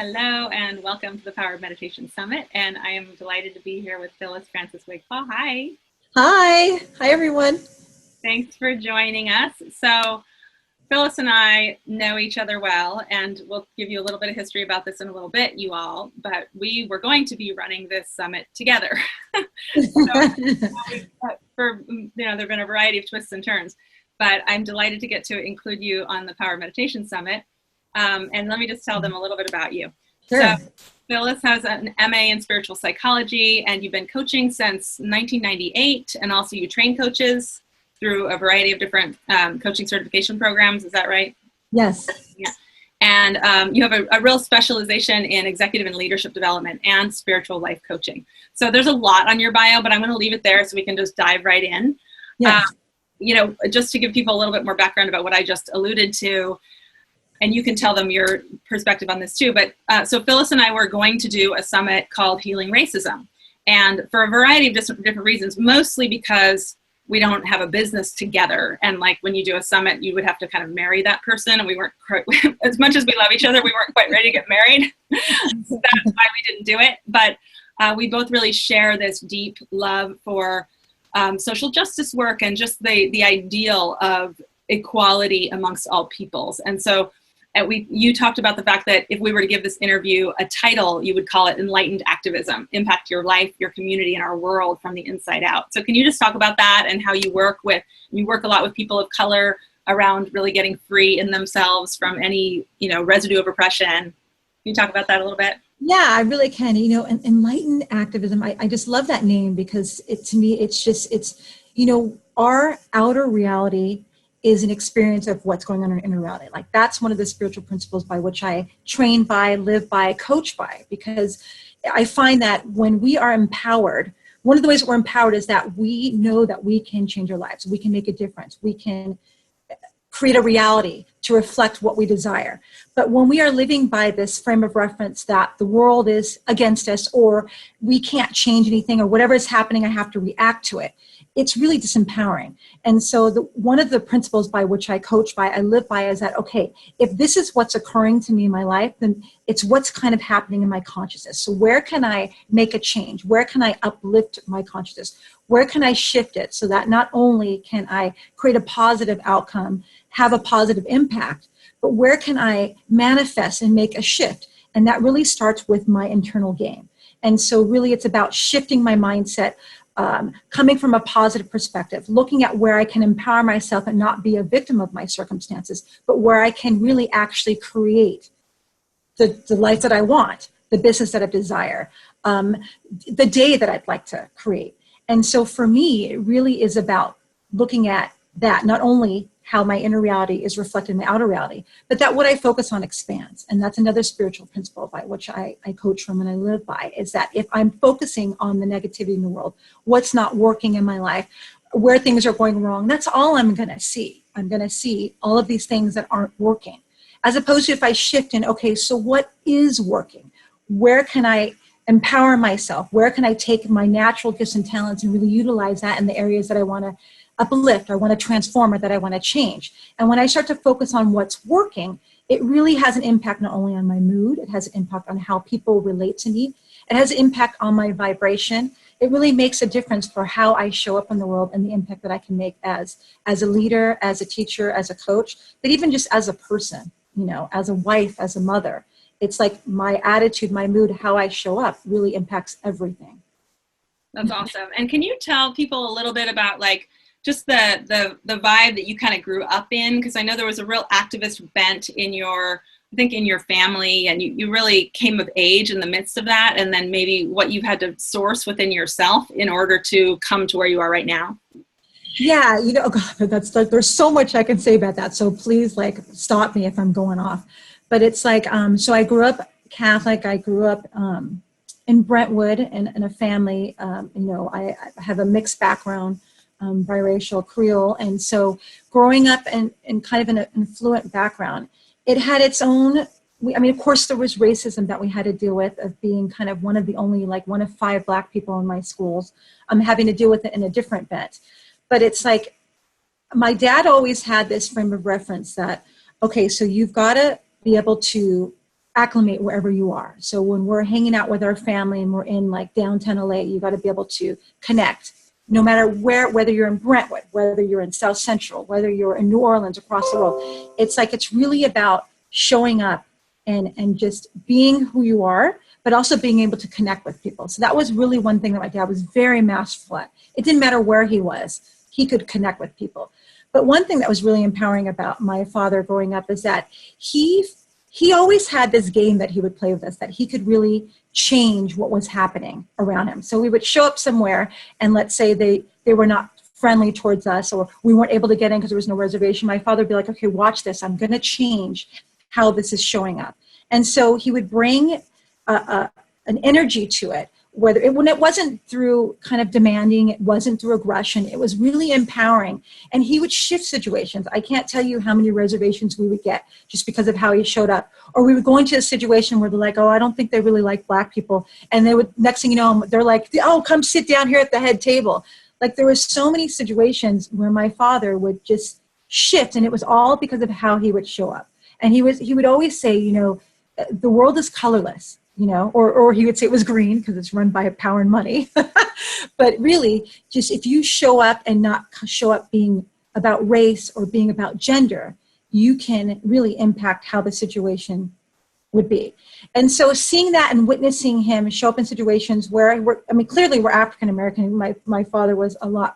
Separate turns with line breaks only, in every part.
Hello and welcome to the Power of Meditation Summit. And I am delighted to be here with Phyliss Francis. Hi.
Hi everyone.
Thanks for joining us. So Phyliss and I know each other well, and we'll give you a little bit of history about this in a little bit, you all, but we were going to be running this summit together. There've been a variety of twists and turns, but I'm delighted to get to include you on the Power of Meditation Summit. And let me just tell them a little bit about you.
Sure.
So Phyliss has an MA in spiritual psychology, and you've been coaching since 1998, and also you train coaches through a variety of different coaching certification programs. Is that right?
Yes.
Yeah. And you have a real specialization in executive and leadership development and spiritual life coaching. So there's a lot on your bio, but I'm going to leave it there so we can just dive right in.
Yes.
Just to give people a little bit more background about what I just alluded to, and you can tell them your perspective on this too. But so Phyliss and I were going to do a summit called Healing Racism. And for a variety of different reasons, mostly because we don't have a business together. And like when you do a summit, you would have to kind of marry that person. And we weren't quite, as much as we love each other, we weren't quite ready to get married. So that's why we didn't do it. But we both really share this deep love for social justice work and just the ideal of equality amongst all peoples. And so you talked about the fact that if we were to give this interview a title, you would call it Enlightened Activism, impact your life, your community, and our world from the inside out. So can you just talk about that and how you work a lot with people of color around really getting free in themselves from any, residue of oppression? Can you talk about that a little bit?
Yeah, I really can. Enlightened Activism, I just love that name because to me, it's our outer reality is an experience of what's going on in our inner reality. Like that's one of the spiritual principles by which I train by, live by, coach by, because I find that when we are empowered, one of the ways that we're empowered is that we know that we can change our lives. We can make a difference. We can create a reality to reflect what we desire. But when we are living by this frame of reference that the world is against us or we can't change anything or whatever is happening, I have to react to it, it's really disempowering. And so one of the principles by which I coach by, I live by is that, okay, if this is what's occurring to me in my life, then it's what's kind of happening in my consciousness. So where can I make a change? Where can I uplift my consciousness? Where can I shift it so that not only can I create a positive outcome, have a positive impact, but where can I manifest and make a shift? And that really starts with my internal game. And so really it's about shifting my mindset, coming from a positive perspective, looking at where I can empower myself and not be a victim of my circumstances, but where I can really actually create the life that I want, the business that I desire, the day that I'd like to create. And so for me, it really is about looking at that, not only how my inner reality is reflected in the outer reality, but that what I focus on expands. And that's another spiritual principle by which I coach from and I live by, is that if I'm focusing on the negativity in the world, what's not working in my life, where things are going wrong, that's all I'm going to see. I'm going to see all of these things that aren't working. As opposed to if I shift in, okay, so what is working? Where can I empower myself? Where can I take my natural gifts and talents and really utilize that in the areas that I want to uplift, I want to transform, or that I want to change? And when I start to focus on what's working, it really has an impact not only on my mood, it has an impact on how people relate to me, it has an impact on my vibration. It really makes a difference for how I show up in the world and the impact that I can make as a leader, as a teacher, as a coach, but even just as a person, as a wife, as a mother. It's like my attitude, my mood, how I show up really impacts everything.
That's awesome. And can you tell people a little bit about just the vibe that you kind of grew up in? Because I know there was a real activist bent in your family, and you really came of age in the midst of that, and then maybe what you've had to source within yourself in order to come to where you are right now.
Yeah, God, there's so much I can say about that. So please stop me if I'm going off. But it's so I grew up Catholic. I grew up in Brentwood in a family, I have a mixed background, biracial Creole. And so growing up in kind of an affluent background, it had its own, of course there was racism that we had to deal with, of being kind of one of the only, one of 5 Black people in my schools, having to deal with it in a different bent. But it's my dad always had this frame of reference that, okay, so you've got to be able to acclimate wherever you are. So when we're hanging out with our family and we're in like downtown LA, you got to be able to connect no matter where, whether you're in Brentwood, whether you're in South Central, whether you're in New Orleans, across the world. It's like, it's really about showing up and just being who you are, but also being able to connect with people. So that was really one thing that my dad was very masterful at. It didn't matter where he was, he could connect with people. But one thing that was really empowering about my father growing up is that he always had this game that he would play with us, that he could really change what was happening around him. So we would show up somewhere and let's say they were not friendly towards us, or we weren't able to get in because there was no reservation. My father would be like, okay, watch this. I'm going to change how this is showing up. And so he would bring an energy to it, when it wasn't through kind of demanding, it wasn't through aggression, it was really empowering. And he would shift situations. I can't tell you how many reservations we would get just because of how he showed up. Or we would go into a situation where they're like, oh, I don't think they really like Black people. And they would, next thing you know, they're like, oh, come sit down here at the head table. Like there was so many situations where my father would just shift, and it was all because of how he would show up. And he would always say, you know, the world is colorless. You know, or he would say it was green because it's run by power and money. But really, just if you show up and not show up being about race or being about gender, you can really impact how the situation would be. And so seeing that and witnessing him show up in situations where, clearly we're African American. My father was a lot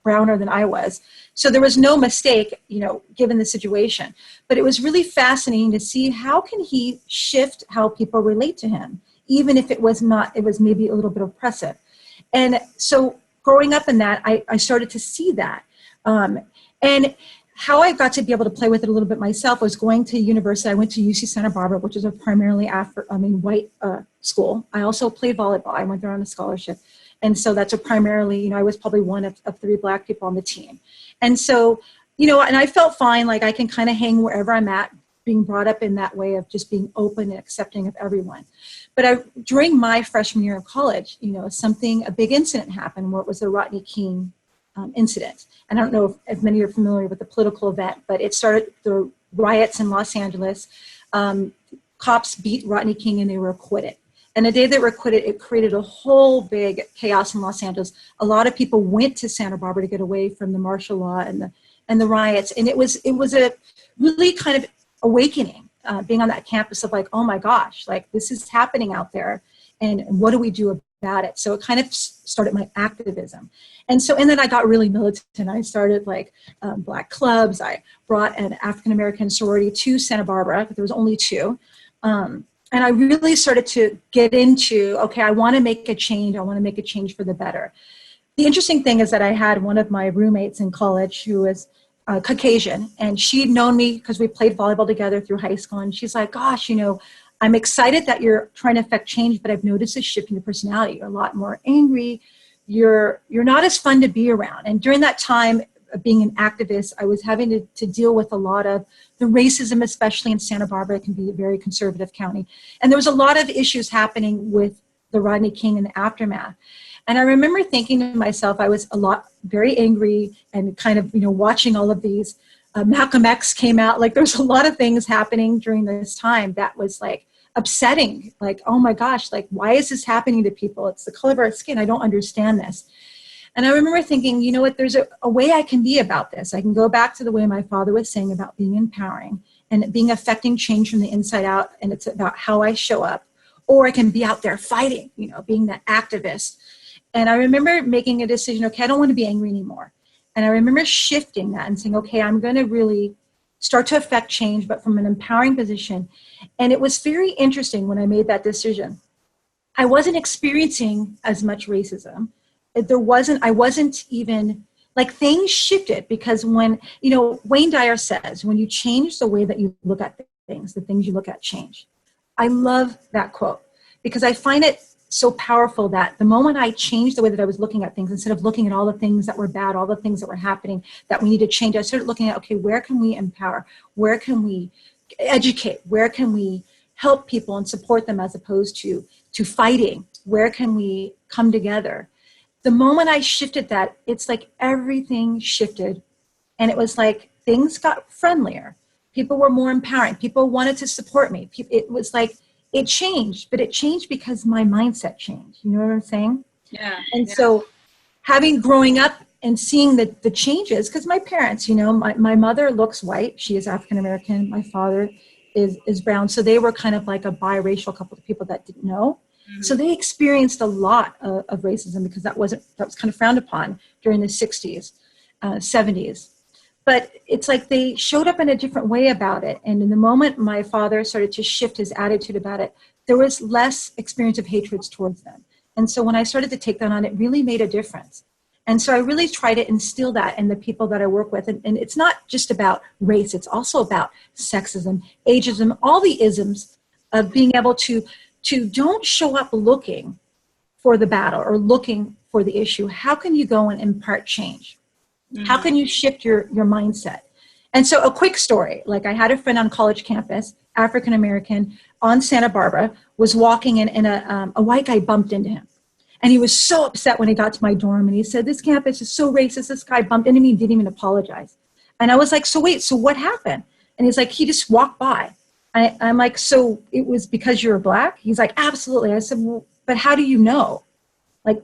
browner than I was. So there was no mistake, you know, given the situation. But it was really fascinating to see how can he shift how people relate to him, even if it was maybe a little bit oppressive. And so growing up in that, I started to see that. And how I got to be able to play with it a little bit myself was going to university. I went to UC Santa Barbara, which is a primarily white school. I also played volleyball. I went there on a scholarship. And so that's a primarily, you know, I was probably one of 3 Black people on the team. And so, you know, and I felt fine, like I can kind of hang wherever I'm at, being brought up in that way of just being open and accepting of everyone. But during my freshman year of college, you know, a big incident happened where it was the Rodney King incident. And I don't know if many are familiar with the political event, but it started the riots in Los Angeles. Cops beat Rodney King and they were acquitted. And the day they were acquitted, it created a whole big chaos in Los Angeles. A lot of people went to Santa Barbara to get away from the martial law and the riots. And it was a really kind of awakening, being on that campus of like, oh my gosh, like this is happening out there. And what do we do about it? So it kind of started my activism. And then I got really militant. I started like Black clubs. I brought an African-American sorority to Santa Barbara, but there was only 2. And I really started to get into, okay, I want to make a change. I want to make a change for the better. The interesting thing is that I had one of my roommates in college who was Caucasian, and she'd known me because we played volleyball together through high school. And she's like, gosh, you know, I'm excited that you're trying to affect change, but I've noticed a shift in your personality. You're a lot more angry. You're not as fun to be around. And during that time, being an activist, I was having to deal with a lot of the racism, especially in Santa Barbara. It can be a very conservative county. And there was a lot of issues happening with the Rodney King and the aftermath. And I remember thinking to myself, I was very angry and kind of, you know, watching all of these. Malcolm X came out. Like there was a lot of things happening during this time that was like upsetting. Like, oh my gosh, like why is this happening to people? It's the color of our skin. I don't understand this. And I remember thinking, you know what, there's a way I can be about this. I can go back to the way my father was saying about being empowering and being affecting change from the inside out. And it's about how I show up. Or I can be out there fighting, you know, being that activist. And I remember making a decision, okay, I don't want to be angry anymore. And I remember shifting that and saying, okay, I'm going to really start to affect change, but from an empowering position. And it was very interesting when I made that decision. I wasn't experiencing as much racism. I wasn't even, like things shifted because when, you know, Wayne Dyer says, when you change the way that you look at things, the things you look at change. I love that quote because I find it so powerful that the moment I changed the way that I was looking at things, instead of looking at all the things that were bad, all the things that were happening that we need to change, I started looking at, okay, where can we empower? Where can we educate? Where can we help people and support them as opposed to fighting? Where can we come together? The moment I shifted that, it's like everything shifted and it was like things got friendlier. People were more empowering. People wanted to support me. It was like, it changed, but it changed because my mindset changed. You know what I'm saying?
Yeah.
And so growing up and seeing the changes, because my parents, you know, my mother looks white. She is African-American. My father is brown. So they were kind of like a biracial couple of people that didn't know. Mm-hmm. So they experienced a lot of racism because that was kind of frowned upon during the 60s, 70s. But it's like they showed up in a different way about it. And in the moment my father started to shift his attitude about it, there was less experience of hatreds towards them. And so when I started to take that on, it really made a difference. And so I really try to instill that in the people that I work with. And it's not just about race. It's also about sexism, ageism, all the isms of being able to don't show up looking for the battle or looking for the issue. How can you go and impart change? Mm-hmm. How can you shift your mindset? And so a quick story, like I had a friend on college campus, African-American, on Santa Barbara, was walking in and a white guy bumped into him. And he was so upset when he got to my dorm. And he said, this campus is so racist. This guy bumped into me and didn't even apologize. And I was like, so what happened? And he's like, he just walked by. I'm like, so it was because you're black? He's like, absolutely. I said, well, but how do you know? Like,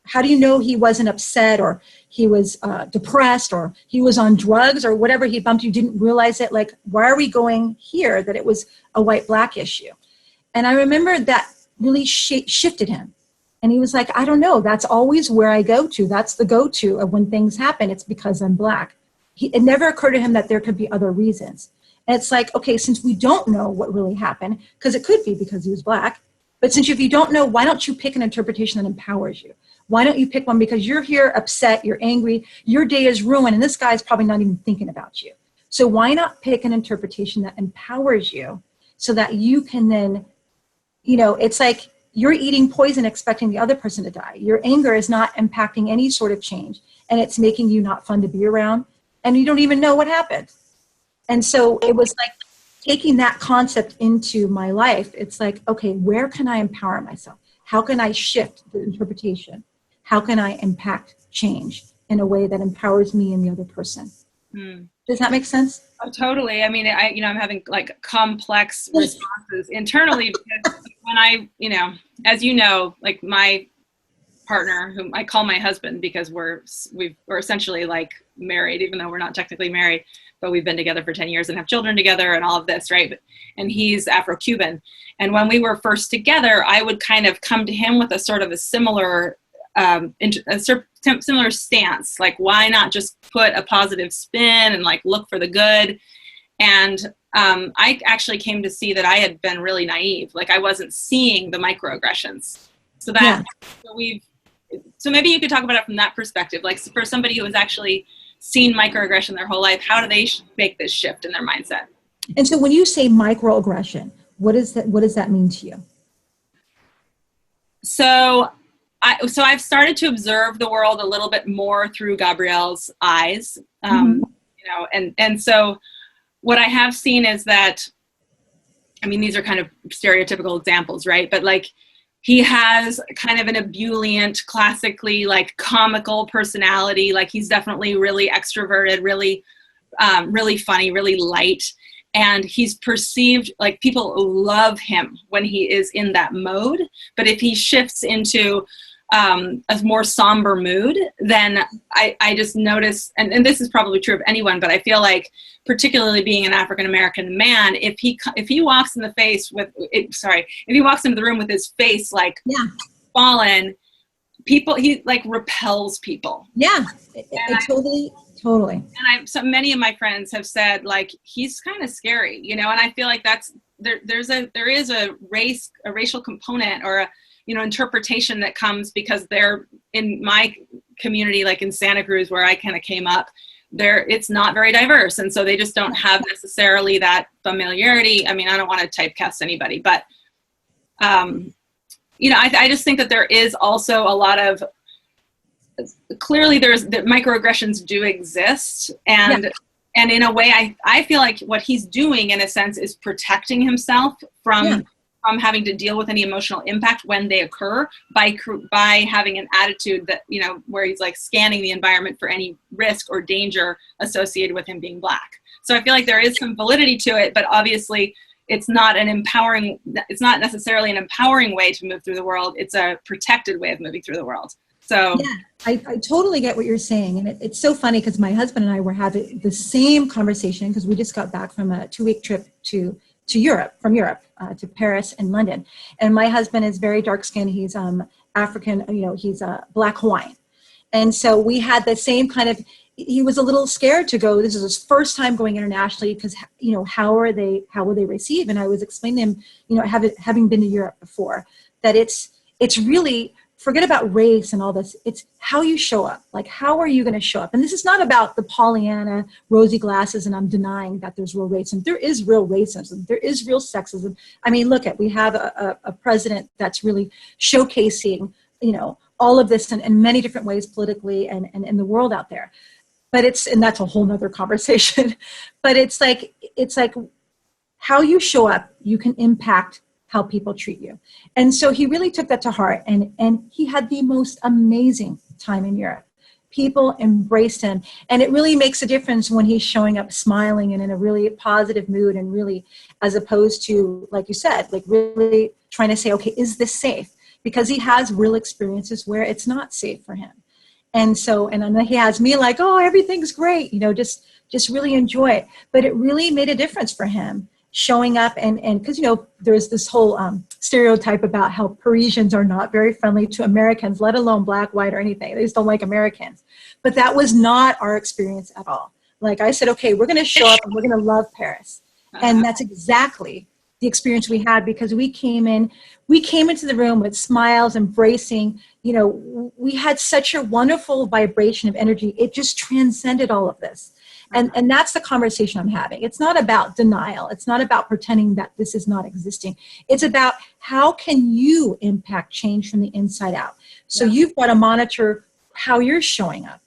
how do you know he wasn't upset or he was depressed or he was on drugs or whatever he bumped? You didn't realize it. Like, why are we going here that it was a white-black issue? And I remember that really shifted him. And he was like, I don't know. That's always where I go to. That's the go-to of when things happen. It's because I'm black. It never occurred to him that there could be other reasons. And it's like, okay, since we don't know what really happened, because it could be because he was black, but since if you don't know, why don't you pick an interpretation that empowers you? Why don't you pick one because you're here upset, you're angry, your day is ruined, and this guy's probably not even thinking about you. So why not pick an interpretation that empowers you so that you can then, you know, it's like you're eating poison expecting the other person to die. Your anger is not impacting any sort of change, and it's making you not fun to be around, and you don't even know what happened. And so it was like taking that concept into my life. It's like, okay, where can I empower myself? How can I shift the interpretation? How can I impact change in a way that empowers me and the other person? Does that make sense?
Oh, totally. I mean, I'm having like complex responses internally because when I, as you know, like my partner, whom I call my husband because we're essentially like married, even though we're not technically married, but we've been together for 10 years and have children together and all of this, right? And he's Afro-Cuban. And when we were first together, I would kind of come to him with a sort of a similar stance, like why not just put a positive spin and like look for the good. And I actually came to see that I had been really naive, like I wasn't seeing the microaggressions. So maybe you could talk about it from that perspective, like for somebody who has actually seen microaggression their whole life, how do they make this shift in their mindset?
And so when you say microaggression, what does that mean to you?
So I've started to observe the world a little bit more through Gabrielle's eyes, and so what I have seen is that, I mean, these are kind of stereotypical examples, right? But like he has kind of an ebullient, classically like comical personality. Like he's definitely really extroverted, really, really funny, really light. And he's perceived, like people love him when he is in that mode. But if he shifts into a more somber mood, then I just notice, and this is probably true of anyone, but I feel like particularly being an African-American man, if he walks in the face if he walks into the room with his face like fallen, he like repels people.
Yeah, totally.
And so many of my friends have said like he's kind of scary, and I feel like there is a racial component or a interpretation that comes because they're in my community, like in Santa Cruz where I kind of came up there, it's not very diverse. And so they just don't have necessarily that familiarity. I mean, I don't want to typecast anybody, but, I just think that there is also a lot of, clearly the microaggressions do exist. And in a way, I feel like what he's doing in a sense is protecting himself from from having to deal with any emotional impact when they occur by having an attitude that, you know, where he's like scanning the environment for any risk or danger associated with him being Black. So I feel like there is some validity to it, but obviously it's not necessarily an empowering way to move through the world. It's a protected way of moving through the world. So
yeah, I totally get what you're saying. And it's so funny because my husband and I were having the same conversation because we just got back from a 2-week trip to Europe, to Paris and London. And my husband is very dark skinned. He's African, you know, he's Black Hawaiian. And so we had the same kind of, he was a little scared to go. This is his first time going internationally because, you know, how will they receive? And I was explaining to him, you know, having been to Europe before, that it's really, forget about race and all this. It's how you show up. Like, how are you going to show up? And this is not about the Pollyanna, rosy glasses, and I'm denying that there's real racism. There is real racism. There is real sexism. I mean, look we have a president that's really showcasing, you know, all of this in many different ways politically and in the world out there. But and that's a whole nother conversation. But it's like how you show up, you can impact how people treat you. And so he really took that to heart, and he had the most amazing time in Europe. People embraced him, and it really makes a difference when he's showing up smiling and in a really positive mood, and really, as opposed to, like you said, like really trying to say, okay, is this safe? Because he has real experiences where it's not safe for him. And so, and then he has me like, oh, everything's great, you know, just really enjoy it. But it really made a difference for him showing up, and because, you know, there's this whole stereotype about how Parisians are not very friendly to Americans, let alone Black, white, or anything. They just don't like Americans. But that was not our experience at all. Like I said, okay, we're going to show up and we're going to love Paris. And that's exactly the experience we had, because we came into the room with smiles, embracing, you know, we had such a wonderful vibration of energy. It just transcended all of this. And that's the conversation I'm having. It's not about denial. It's not about pretending that this is not existing. It's about how can you impact change from the inside out. So you've got to monitor how you're showing up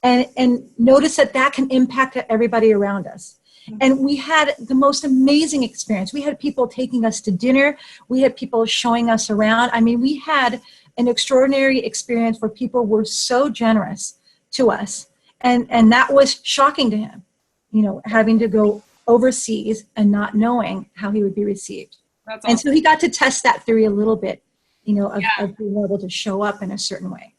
and notice that can impact everybody around us. And we had the most amazing experience. We had people taking us to dinner. We had people showing us around. I mean, we had an extraordinary experience where people were so generous to us. And that was shocking to him, you know, having to go overseas and not knowing how he would be received. That's awesome. And so he got to test that theory a little bit, you know, of being able to show up in a certain way.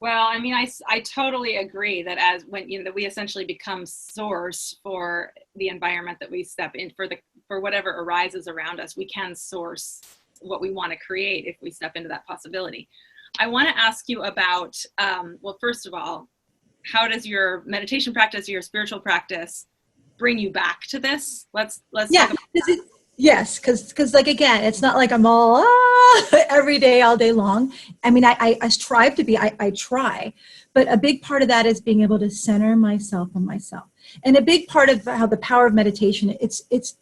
Well, I mean, I totally agree that as when, you know, that we essentially become source for the environment that we step in, for whatever arises around us, we can source what we want to create if we step into that possibility. I want to ask you about, well, first of all, how does your meditation practice, your spiritual practice, bring you back to this? Let's talk about that.
Yes, because like, again, it's not like I'm all every day, all day long. I mean, I strive to be, I try, but a big part of that is being able to center myself on myself. And a big part of how the power of meditation,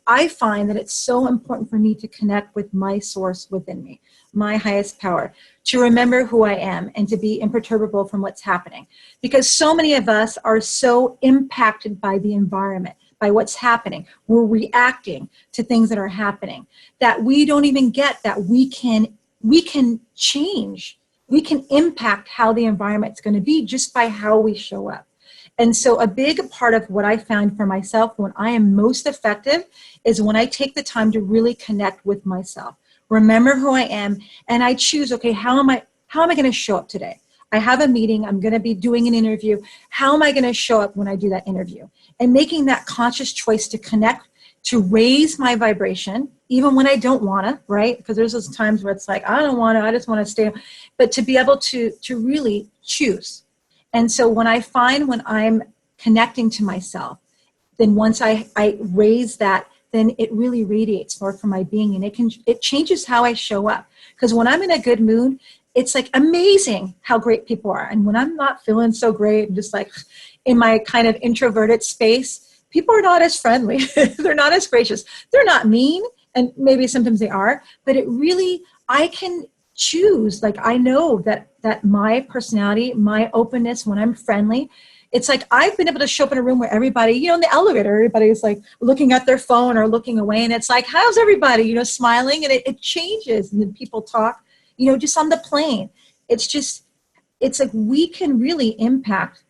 I find that it's so important for me to connect with my source within me, my highest power, to remember who I am and to be imperturbable from what's happening. Because so many of us are so impacted by the environment, by what's happening. We're reacting to things that are happening that we don't even get that we can change. We can impact how the environment's going to be just by how we show up. And so a big part of what I found for myself when I am most effective is when I take the time to really connect with myself, remember who I am, and I choose, okay, how am I going to show up today? I have a meeting, I'm going to be doing an interview. How am I going to show up when I do that interview? And making that conscious choice to connect, to raise my vibration, even when I don't want to, right? Because there's those times where it's like, I don't want to, I just want to stay. But to be able to really choose. And so when I'm connecting to myself, then once I raise that, then it really radiates more from my being, and it changes how I show up. Because when I'm in a good mood, it's like amazing how great people are. And when I'm not feeling so great, just like in my kind of introverted space, people are not as friendly. They're not as gracious. They're not mean, and maybe sometimes they are, but it really, I can choose. Like, I know that my personality, my openness, when I'm friendly, it's like I've been able to show up in a room where everybody, in the elevator, everybody's like looking at their phone or looking away. And it's like, how's everybody, smiling? And it changes. And then people talk, just on the plane. It's like we can really impact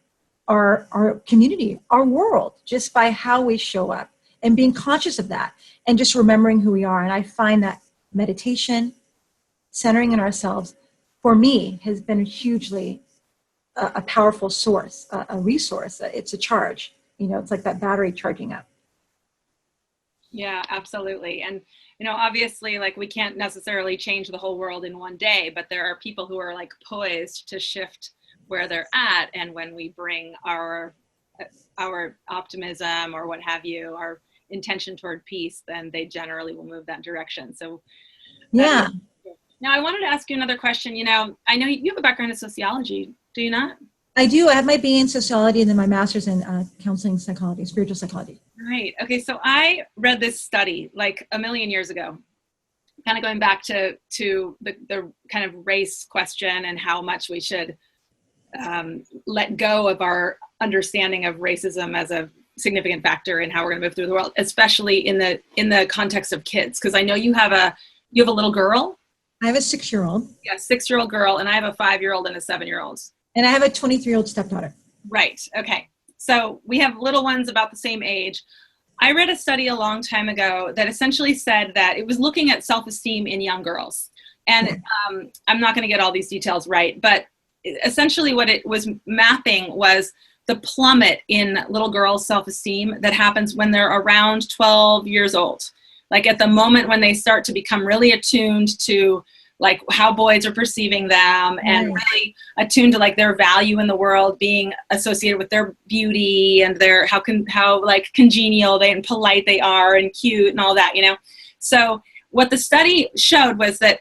our community, our world, just by how we show up and being conscious of that and just remembering who we are. And I find that meditation, centering in ourselves, for me, has been hugely a powerful source, a resource. It's a charge. It's like that battery charging up.
Yeah, absolutely. And, obviously, like, we can't necessarily change the whole world in one day, but there are people who are like poised to shift where they're at. And when we bring our optimism or what have you, our intention toward peace, then they generally will move that direction. So
yeah.
Now I wanted to ask you another question. I know you have a background in sociology, do you not?
I do. I have my BA in sociology and then my master's in counseling psychology, spiritual psychology.
Right. Okay. So I read this study like a million years ago, kind of going back to the kind of race question and how much we should let go of our understanding of racism as a significant factor in how we're going to move through the world, especially in the context of kids. Because I know you have a little girl.
I have a 6-year-old.
Yeah, 6-year-old girl, and I have a 5-year-old and a 7-year-old.
And I have a 23-year-old stepdaughter.
Right. Okay. So we have little ones about the same age. I read a study a long time ago that essentially said that it was looking at self-esteem in young girls. And I'm not going to get all these details right, but essentially what it was mapping was the plummet in little girls' self-esteem that happens when they're around 12 years old. Like at the moment when they start to become really attuned to like how boys are perceiving them and really attuned to like their value in the world being associated with their beauty and their how like congenial and polite they are and cute and all that, So what the study showed was that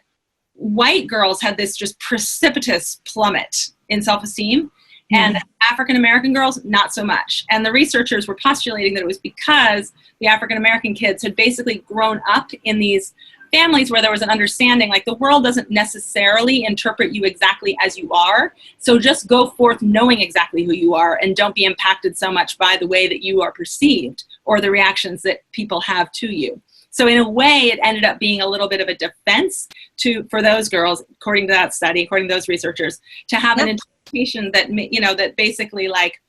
white girls had this just precipitous plummet in self-esteem and African-American girls, not so much. And the researchers were postulating that it was because the African-American kids had basically grown up in these families where there was an understanding, like the world doesn't necessarily interpret you exactly as you are. So just go forth knowing exactly who you are and don't be impacted so much by the way that you are perceived or the reactions that people have to you. So in a way, it ended up being a little bit of a defense for those girls, according to that study, according to those researchers, to have an interpretation that, that basically like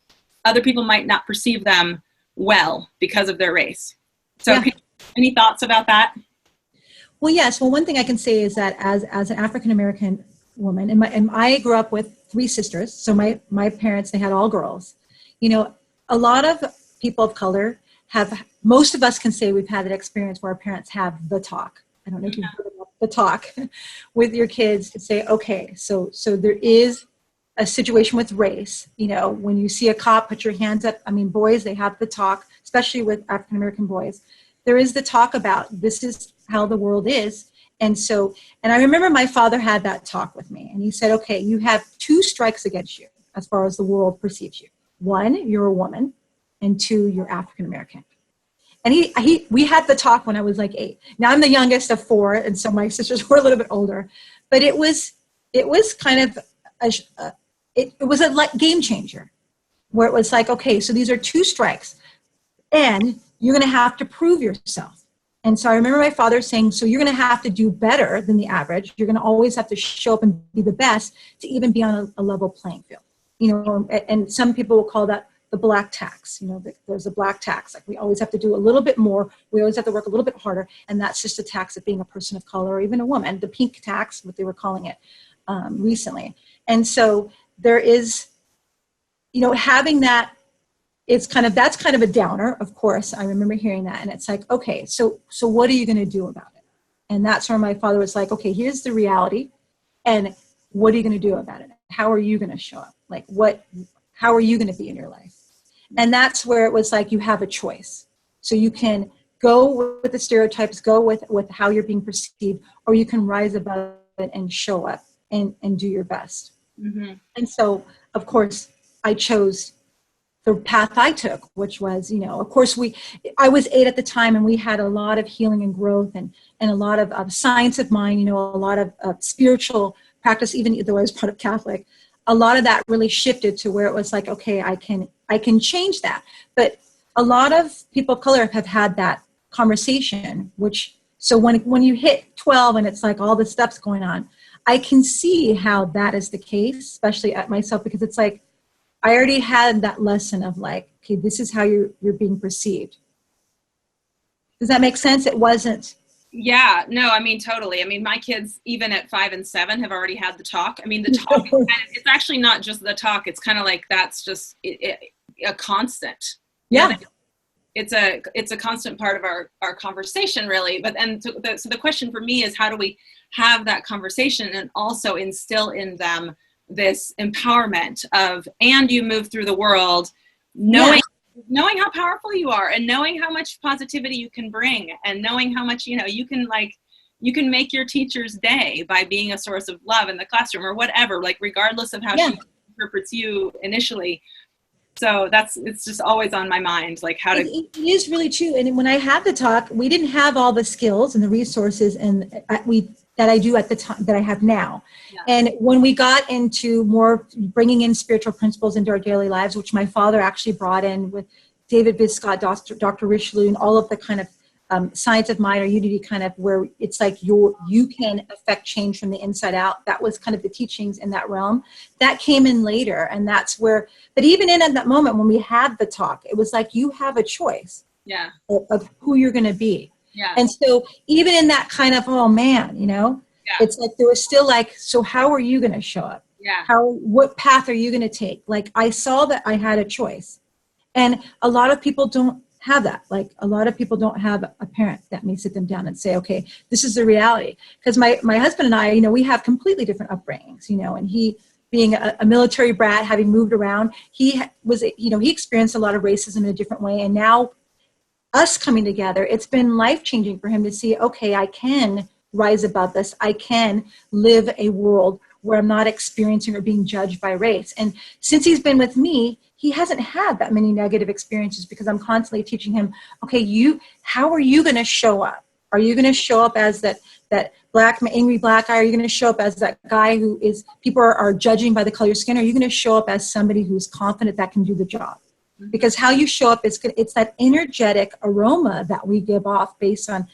other people might not perceive them well because of their race. So any thoughts about that?
Well, yes. Well, one thing I can say is that as an African-American woman, and I grew up with 3 sisters. So my parents, they had all girls. A lot of people of color most of us can say we've had that experience where our parents have the talk. I don't know if you've heard about the talk with your kids to say, okay, so there is a situation with race. When you see a cop, put your hands up. I mean, boys, they have the talk, especially with African-American boys. There is the talk about this is how the world is. And I remember my father had that talk with me and he said, okay, you have 2 strikes against you as far as the world perceives you. 1, you're a woman, and 2, you're African-American. And we had the talk when I was like 8. Now I'm the youngest of 4. And so my sisters were a little bit older, but it was kind of, it was a like game changer where it was like, okay, so these are 2 strikes and you're going to have to prove yourself. And so I remember my father saying, so you're going to have to do better than the average. You're going to always have to show up and be the best to even be on a level playing field. And some people will call that the black tax. There's a black tax. Like we always have to do a little bit more. We always have to work a little bit harder. And that's just a tax of being a person of color or even a woman, the pink tax, what they were calling it recently. And so there is, having that, that's kind of a downer, of course. I remember hearing that. And it's like, okay, so what are you going to do about it? And that's where my father was like, okay, here's the reality. And what are you going to do about it? How are you going to show up? Like how are you going to be in your life? And that's where it was like, you have a choice. So you can go with the stereotypes, go with how you're being perceived, or you can rise above it and show up and do your best. Mm-hmm. And so, of course, I chose the path I took, which was, of course, I was 8 at the time and we had a lot of healing and growth and a lot of science of mind, a lot of spiritual practice, even though I was part of Catholic. A lot of that really shifted to where it was like, okay, I can I can change that. But a lot of people of color have had that conversation, so when you hit 12 and it's like all this stuff's going on, I can see how that is the case, especially at myself, because it's like, I already had that lesson of like, okay, this is how you're being perceived. Does that make sense? It wasn't.
Yeah, no, I mean, totally. I mean, my kids, even at 5 and 7, have already had the talk. I mean, the talk, it's actually not just the talk. It's kind of like, that's just a constant.
Yeah.
It's a constant part of our conversation, really. But then, so the question for me is, how do we have that conversation and also instill in them this empowerment of, and you move through the world knowing how powerful you are, and knowing how much positivity you can bring, and knowing how much, you can make your teacher's day by being a source of love in the classroom or whatever, like regardless of how she interprets you initially. So it's just always on my mind, like how to.
It is really true. And when I had the talk, we didn't have all the skills and the resources that I do at the time that I have now. Yeah. And when we got into more bringing in spiritual principles into our daily lives, which my father actually brought in with David Biscott, Dr. Richelieu, and all of the kind of science of mind or unity, kind of where it's like you can affect change from the inside out. That was kind of the teachings in that realm. That came in later, and that's where. But even in at that moment when we had the talk, it was like you have a choice.
Yeah.
Of who you're going to be.
Yeah.
And so even in that kind of, oh man, it's like there was still like, so how are you going to show up?
Yeah.
What path are you going to take? Like I saw that I had a choice, and a lot of people don't have that. Like a lot of people don't have a parent that may sit them down and say, okay, this is the reality. Because my husband and I, we have completely different upbringings, and he being a military brat, having moved around, he was, he experienced a lot of racism in a different way. And now us coming together, it's been life-changing for him to see, okay, I can rise above this. I can live a world where I'm not experiencing or being judged by race. And since he's been with me, he hasn't had that many negative experiences because I'm constantly teaching him, okay, how are you going to show up? Are you going to show up as that angry black guy? Are you going to show up as that guy who is, people are judging by the color of your skin? Or are you going to show up as somebody who's confident that can do the job? Because how you show up, it's that energetic aroma that we give off based on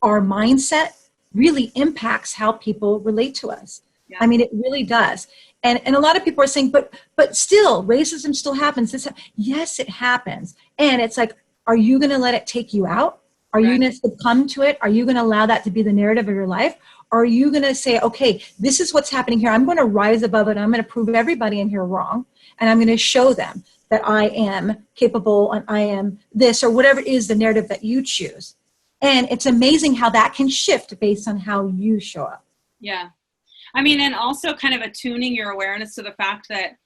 our mindset really impacts how people relate to us. Yeah. I mean, it really does. And a lot of people are saying, but still, racism still happens. Yes, it happens. And it's like, are you going to let it take you out? Are you going to succumb to it? Are you going to allow that to be the narrative of your life? Or are you going to say, okay, this is what's happening here. I'm going to rise above it. I'm going to prove everybody in here wrong. And I'm going to show them that I am capable and I am this, or whatever it is the narrative that you choose. And it's amazing how that can shift based on how you show up.
Yeah. I mean, and also kind of attuning your awareness to the fact that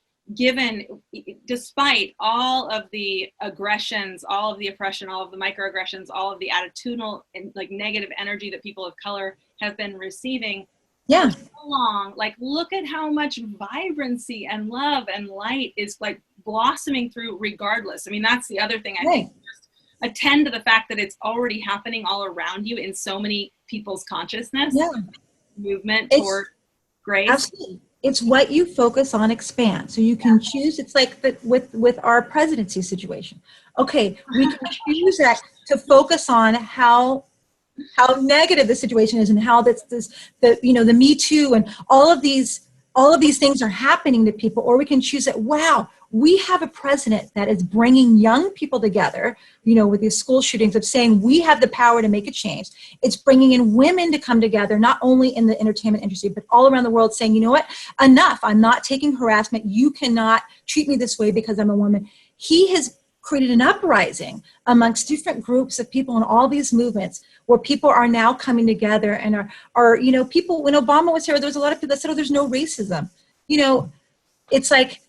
despite all of the aggressions, all of the oppression, all of the microaggressions, all of the attitudinal and like negative energy that people of color have been receiving for so long, like look at how much vibrancy and love and light is like blossoming through regardless. I mean, that's the other thing I think. Just attend to the fact that it's already happening all around you in so many people's consciousness. Yeah. Movement toward grace.
Absolutely. It's what you focus on expands. So you can choose. It's like with our presidency situation. Okay, we can choose that to focus on how negative the situation is and how the Me Too and all of these things are happening to people. Or we can choose that, wow, we have a president that is bringing young people together, with these school shootings, of saying we have the power to make a change. It's bringing in women to come together, not only in the entertainment industry, but all around the world, saying, you know what, enough. I'm not taking harassment. You cannot treat me this way because I'm a woman. He has created an uprising amongst different groups of people in all these movements where people are now coming together and are people, when Obama was here, there was a lot of people that said, oh, there's no racism. It's like,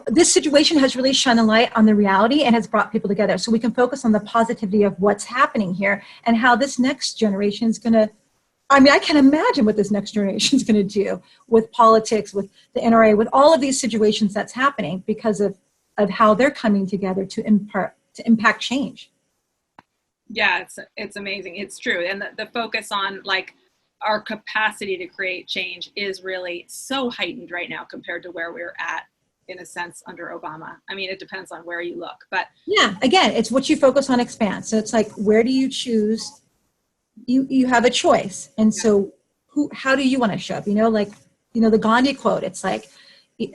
this situation has really shone a light on the reality and has brought people together. So we can focus on the positivity of what's happening here and how this next generation is going to, I can imagine what this next generation is going to do with politics, with the NRA, with all of these situations that's happening because of how they're coming together to impact change.
Yeah, it's amazing. It's true. And the focus on like our capacity to create change is really so heightened right now compared to where we're at. in a sense under Obama. I mean, it depends on where you look, but
yeah, again, it's what you focus on expands. So it's like, where do you choose? You have a choice. And so how do you want to show up? Like, the Gandhi quote, it's like,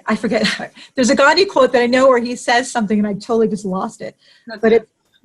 I forget, there's a Gandhi quote that I know where he says something and I totally just lost it.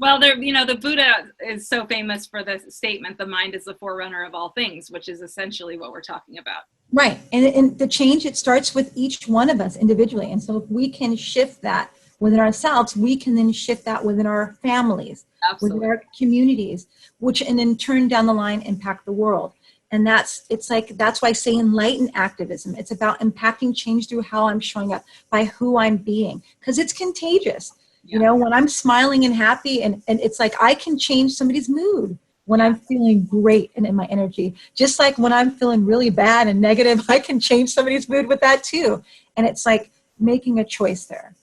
Well, the Buddha is so famous for the statement, the mind is the forerunner of all things, which is essentially what we're talking about.
Right. And the change, it starts with each one of us individually. And so if we can shift that within ourselves, we can then shift that within our families,
Absolutely.
within our communities, which and in turn down the line impact the world. And that's why I say enlightened activism. It's about impacting change through how I'm showing up, by who I'm being, because it's contagious. Yeah. When I'm smiling and happy, and it's like I can change somebody's mood when I'm feeling great and in my energy. Just like when I'm feeling really bad and negative, I can change somebody's mood with that too. And it's like making a choice there.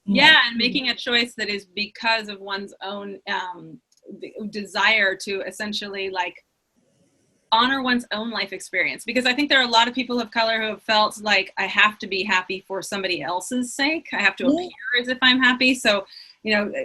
Yeah, and making a choice that is because of one's own desire to essentially like honor one's own life experience. Because I think there are a lot of people of color who have felt like I have to be happy for somebody else's sake. I have to appear as if I'm happy. So,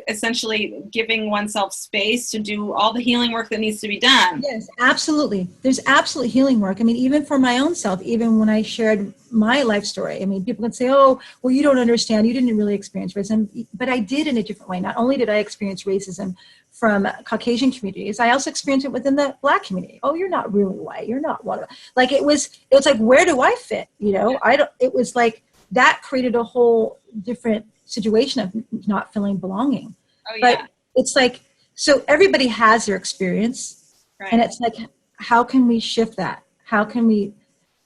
essentially giving oneself space to do all the healing work that needs to be done.
Yes, absolutely. There's absolute healing work. I mean, even for my own self, even when I shared my life story, I mean, people can say, oh, well, you don't understand. You didn't really experience racism. But I did in a different way. Not only did I experience racism from Caucasian communities, I also experienced it within the Black community. Oh, you're not really white. You're not what? Like it was like, where do I fit? It was like that created a whole different situation of not feeling belonging.
Oh, yeah.
But it's like, so everybody has their experience. Right. And it's like, how can we shift that? How can we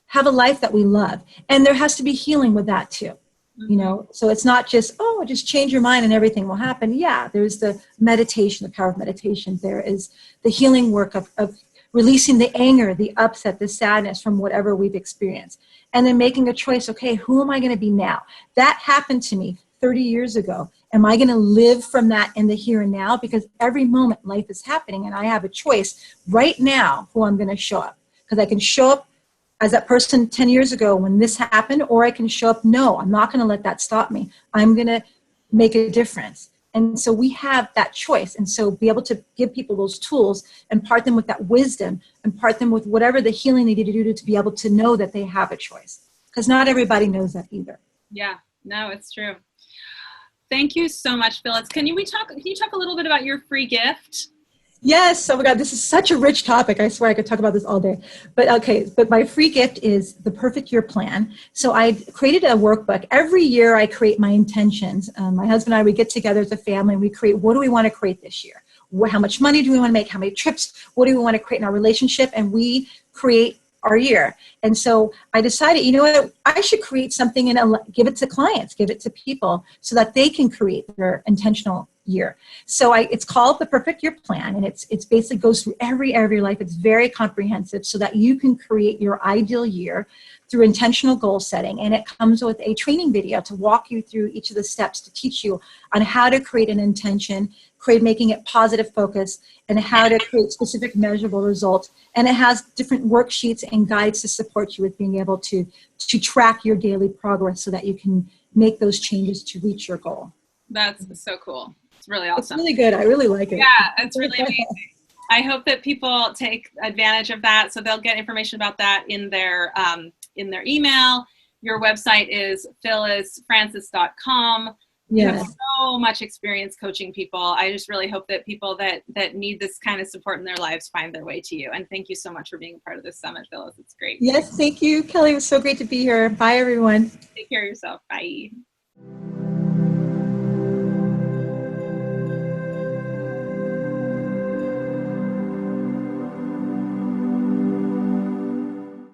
have a life that we love? And there has to be healing with that too. Mm-hmm. So it's not just, just change your mind and everything will happen. Yeah, there's the meditation, the power of meditation. There is the healing work of releasing the anger, the upset, the sadness from whatever we've experienced. And then making a choice, okay, who am I going to be now? That happened to me 30 years ago. Am I going to live from that in the here and now? Because every moment life is happening and I have a choice right now who I'm going to show up. Because I can show up as that person 10 years ago when this happened, or I can show up, no, I'm not going to let that stop me. I'm going to make a difference. And so we have that choice. And so be able to give people those tools, impart them with that wisdom, impart them with whatever the healing they need to do to be able to know that they have a choice. Because not everybody knows that either.
Yeah, no, it's true. Thank you so much, Phyliss. Can you talk a little bit about your free gift?
Yes. Oh my God, this is such a rich topic. I swear I could talk about this all day. But my free gift is the Perfect Year Plan. So I created a workbook. Every year I create my intentions. My husband and I, we get together as a family and we create, what do we want to create this year? How much money do we want to make? How many trips? What do we want to create in our relationship? And we create our year. And so I decided, what, I should create something and give it to clients, give it to people so that they can create their intentional year. So it's called the Perfect Year Plan, and it's basically goes through every area of your life. It's very comprehensive so that you can create your ideal year through intentional goal setting. And it comes with a training video to walk you through each of the steps to teach you on how to create an intention, making it positive focus, and how to create specific measurable results. And it has different worksheets and guides to support you with being able to track your daily progress so that you can make those changes to reach your goal.
That's so cool. It's really awesome.
It's really good. I really like it.
Yeah, it's really amazing. I hope that people take advantage of that. So they'll get information about that in their email. Your website is phyllisfrancis.com. You have so much experience coaching people. I just really hope that people that need this kind of support in their lives find their way to you. And thank you so much for being a part of this summit, Phyliss. It's great.
Yes, thank you, Kelly. It was so great to be here. Bye, everyone.
Take care of yourself. Bye.